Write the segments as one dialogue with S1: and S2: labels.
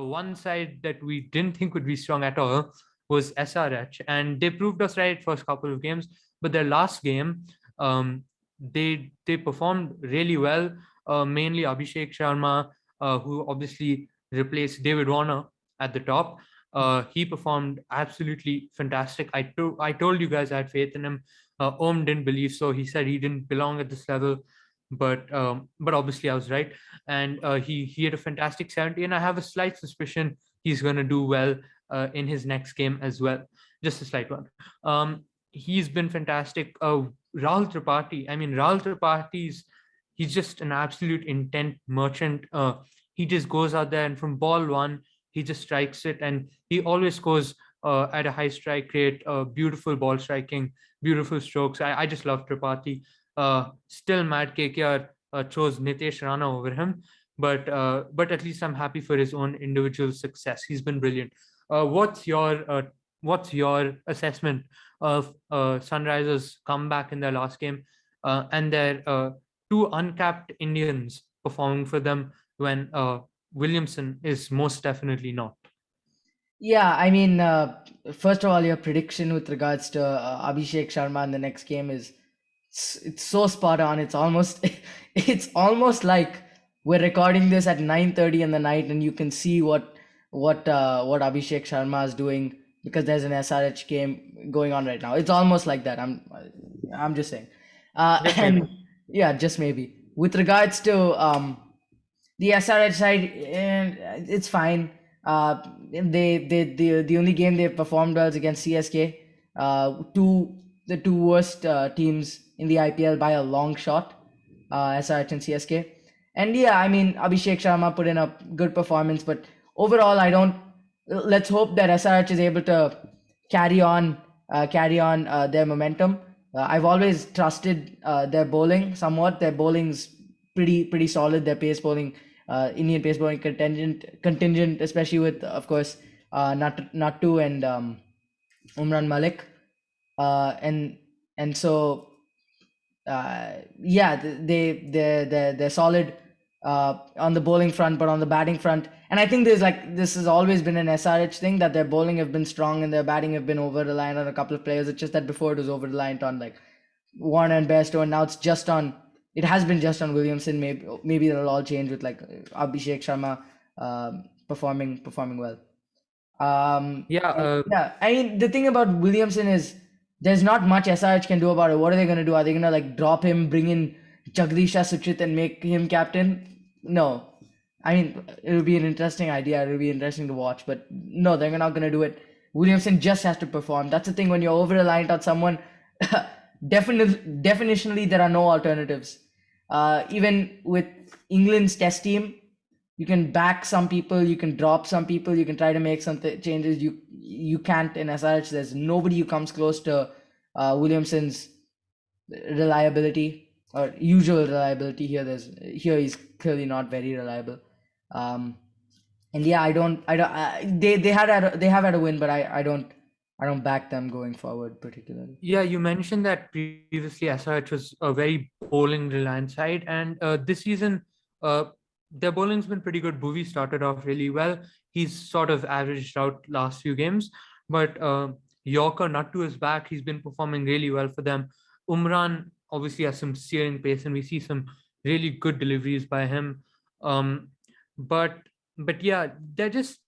S1: one side that we didn't think would be strong at all was SRH, and they proved us right first couple of games. But their last game, um, they performed really well. Mainly Abhishek Sharma, who obviously replaced David Warner at the top. He performed absolutely fantastic. I told you guys I had faith in him. Om didn't believe so. He said he didn't belong at this level, but obviously I was right. And he had a fantastic 70, and I have a slight suspicion he's going to do well in his next game as well. Just a slight one. He's been fantastic. Rahul Tripathi. I mean, Rahul Tripathi, he's just an absolute intent merchant. He just goes out there and from ball one, he just strikes it, and he always goes at a high strike rate. Beautiful ball striking, beautiful strokes. I just love Tripathi. Still, Matt KKR chose Nitesh Rana over him, but at least I'm happy for his own individual success. He's been brilliant. What's your assessment of Sunrisers' comeback in their last game and their two uncapped Indians performing for them when Williamson is most definitely not?
S2: Yeah, I mean, first of all, your prediction with regards to Abhishek Sharma in the next game is it's so spot on. It's almost it's almost like we're recording this at 9:30 in the night, and you can see what Abhishek Sharma is doing because there's an SRH game going on right now. It's almost like that. I'm just saying,
S1: Just
S2: and
S1: maybe.
S2: yeah, just maybe with regards to the SRH side, it's fine. The only game they performed well is against CSK. The two worst teams in the IPL by a long shot, SRH and CSK. And yeah, I mean Abhishek Sharma put in a good performance, but overall, I don't. Let's hope that SRH is able to carry on their momentum. I've always trusted their bowling somewhat. Their bowling's pretty solid. Their pace bowling, Indian pace bowling contingent, especially with of course Nattu and Umran Malik, and so yeah, they're solid on the bowling front, but on the batting front, and I think this has always been an SRH thing that their bowling have been strong and their batting have been over reliant on a couple of players. It's just that before it was over reliant on like Warner and Bairstow, and now it's just on. It has been just on Williamson. Maybe it'll all change with like Abhishek Sharma performing well.
S1: Yeah,
S2: And yeah, I mean the thing about Williamson is there's not much SRH can do about it. What are they gonna do? Are they gonna like drop him, bring in Jagdisha Suchit and make him captain? No. I mean, it would be an interesting idea. It would be interesting to watch, but no, they're not gonna do it. Williamson just has to perform. That's the thing when you're over reliant on someone. Definitionally, there are no alternatives. Even with England's test team, you can back some people, you can drop some people, you can try to make some changes. You can't in SRH. There's nobody who comes close to Williamson's reliability or usual reliability here. Here he's clearly not very reliable. Um, and yeah, they have had a win, but I don't back them going forward particularly.
S1: yeah, you mentioned that previously SRH was a very bowling reliant side, and this season uh, their bowling's been pretty good. Bhuvi started off really well. He's sort of averaged out last few games, but Yorker Nattu is back. He's been performing really well for them. Umran obviously has some searing pace, and we see some really good deliveries by him. Um, but yeah, they're just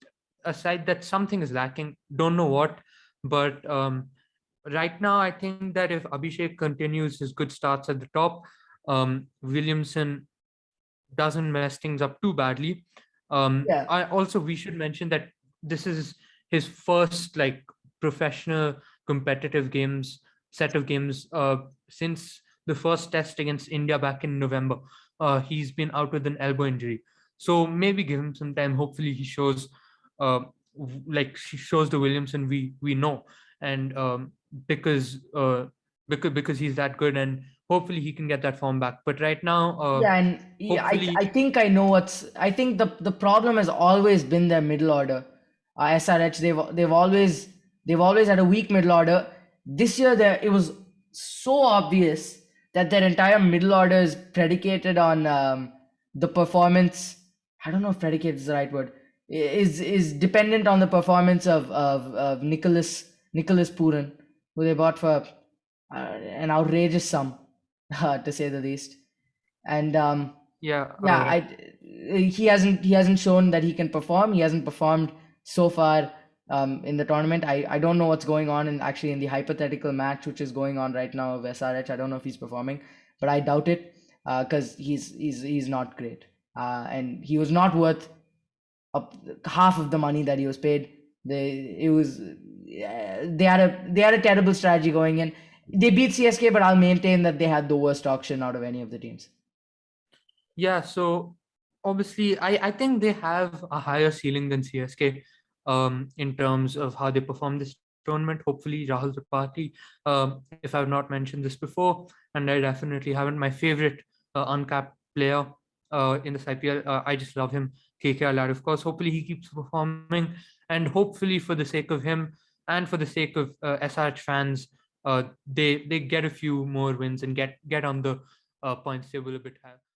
S1: a side that something is lacking. Don't know what, but right now I think that if Abhishek continues his good starts at the top, Williamson doesn't mess things up too badly.
S2: Yeah,
S1: I also we should mention that this is his first like professional competitive games set of games since the first test against India back in November. He's been out with an elbow injury, so maybe give him some time. Hopefully, he shows like she shows the Williamson we know, and because he's that good, and hopefully he can get that form back. But right now,
S2: yeah, and yeah,
S1: hopefully,
S2: I think I know what's. I think the problem has always been their middle order. SRH they've always had a weak middle order. This year there it was so obvious that their entire middle order is predicated on the performance. I don't know if predicated is the right word. is dependent on the performance of Nicholas Pooran, who they bought for an outrageous sum, to say the least. And
S1: Yeah.
S2: yeah, he hasn't shown that he can perform. He hasn't performed so far in the tournament. I don't know what's going on in the hypothetical match which is going on right now of SRH. I don't know if he's performing, but I doubt it because he's not great. And he was not worth half of the money that he was paid. They had a terrible strategy going in. They beat CSK, but I'll maintain that they had the worst auction out of any of the teams.
S1: Yeah, so obviously, I think they have a higher ceiling than CSK in terms of how they perform this tournament. Hopefully, Rahul Tripathi, if I've not mentioned this before, and I definitely haven't, my favorite uncapped player in this IPL. I just love him, KKR lad, of course. Hopefully, he keeps performing, and hopefully, for the sake of him and for the sake of SRH fans, they get a few more wins and get on the points table a bit higher.